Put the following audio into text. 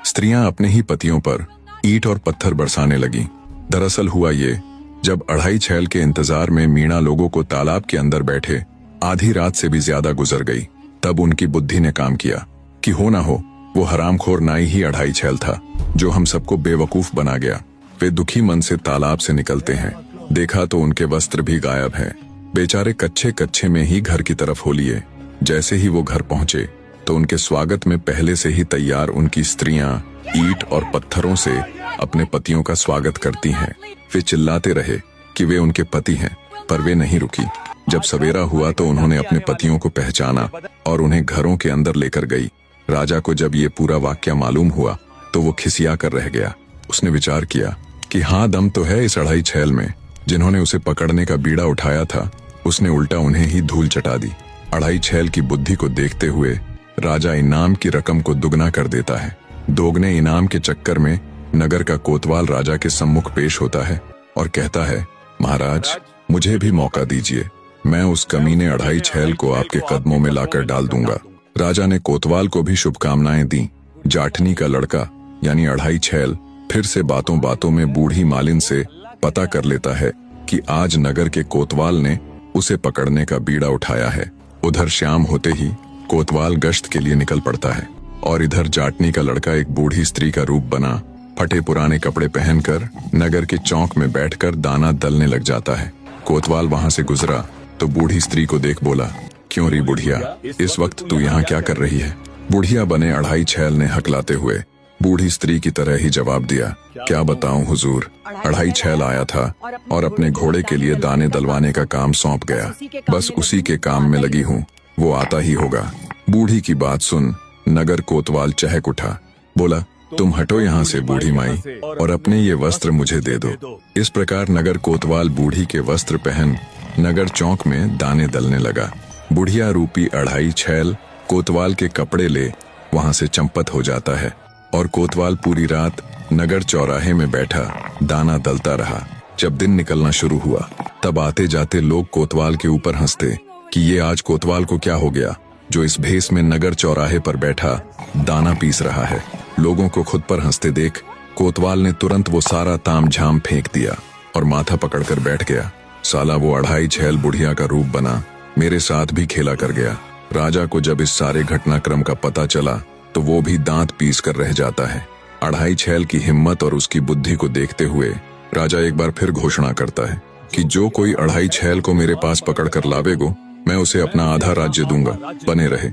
स्त्रियां अपने ही पतियों पर ईंट और पत्थर बरसाने लगी। दरअसल हुआ ये, जब अढ़ाई छैल के इंतजार में मीणा लोगों को तालाब के अंदर बैठे आधी रात से भी ज्यादा गुजर गई, तब उनकी बुद्धि ने काम किया कि हो ना हो वो हरामखोर नाई ही अढ़ाई छैल था जो हम सबको बेवकूफ बना गया। वे दुखी मन से तालाब से निकलते हैं। देखा तो उनके वस्त्र भी गायब हैं। बेचारे कच्चे कच्चे में ही घर की तरफ हो लिए। जैसे ही वो घर पहुंचे तो उनके स्वागत में पहले से ही तैयार उनकी स्त्रियां ईंट और पत्थरों से अपने पतियों का स्वागत करती हैं। वे चिल्लाते रहे कि वे उनके पति हैं, पर वे नहीं रुकी। जब सवेरा हुआ तो उन्होंने अपने पतियों को पहचाना और उन्हें घरों के अंदर लेकर गई। राजा को जब ये पूरा वाक्या मालूम हुआ तो वो खिसिया कर रह गया। उसने विचार किया कि हाँ, दम तो है इस अढ़ाई छैल में। जिन्होंने उसे पकड़ने का बीड़ा उठाया था उसने उल्टा उन्हें ही धूल चटा दी। अढ़ाई छैल की बुद्धि को देखते हुए राजा इनाम की रकम को दुगना कर देता है। दोगने इनाम के चक्कर में नगर का कोतवाल राजा के सम्मुख पेश होता है और कहता है, महाराज मुझे भी मौका दीजिए, मैं उस कमीने अढ़ाई छैल को आपके कदमों में लाकर डाल दूंगा। राजा ने कोतवाल को भी शुभकामनाएं दी। जाठनी का लड़का यानी अढ़ाई छैल फिर से बातों बातों में बूढ़ी मालिन से पता कर लेता है कि आज नगर के कोतवाल ने उसे पकड़ने का बीड़ा उठाया है। उधर शाम होते ही कोतवाल गश्त के लिए निकल पड़ता है और इधर जाटनी का लड़का एक बूढ़ी स्त्री का रूप बना फटे पुराने कपड़े पहनकर नगर के चौक में बैठकर दाना दलने लग जाता है। कोतवाल वहां से गुजरा तो बूढ़ी स्त्री को देख बोला, क्यों री बुढ़िया, इस वक्त तू यहाँ क्या कर रही है? बुढ़िया बने अढ़ाई छैल ने हकलाते हुए बूढ़ी स्त्री की तरह ही जवाब दिया, क्या बताऊं हुजूर, अढ़ाई छैल आया था और अपने घोड़े के लिए दाने दलवाने का काम सौंप गया। बस उसी के काम में लगी हूँ, वो आता ही होगा। बूढ़ी की बात सुन नगर कोतवाल चहक उठा। बोला, तुम हटो यहाँ से बूढ़ी माई और अपने ये वस्त्र मुझे दे दो। इस प्रकार नगर कोतवाल बूढ़ी के वस्त्र पहन नगर चौक में दाने दलने लगा। बुढ़िया रूपी अढ़ाई छैल कोतवाल के कपड़े ले वहां से चंपत हो जाता है और कोतवाल पूरी रात नगर चौराहे में बैठा दाना दलता रहा। जब दिन निकलना शुरू हुआ तब आते जाते लोग कोतवाल के ऊपर हंसते कि ये आज कोतवाल को क्या हो गया जो इस भेष में नगर चौराहे पर बैठा दाना पीस रहा है। लोगों को खुद पर हंसते देख कोतवाल ने तुरंत वो सारा ताम झाम फेंक दिया और माथा पकड़कर बैठ गया। साला वो अढ़ाई छैल बुढ़िया का रूप बना मेरे साथ भी खेला कर गया। राजा को जब इस सारे घटनाक्रम का पता चला तो वो भी दांत पीस कर रह जाता है। अढ़ाई छैल की हिम्मत और उसकी बुद्धि को देखते हुए राजा एक बार फिर घोषणा करता है कि जो कोई अढ़ाई छैल को मेरे पास पकड़ कर लावेगो मैं उसे अपना आधा राज्य दूंगा, बने रहे।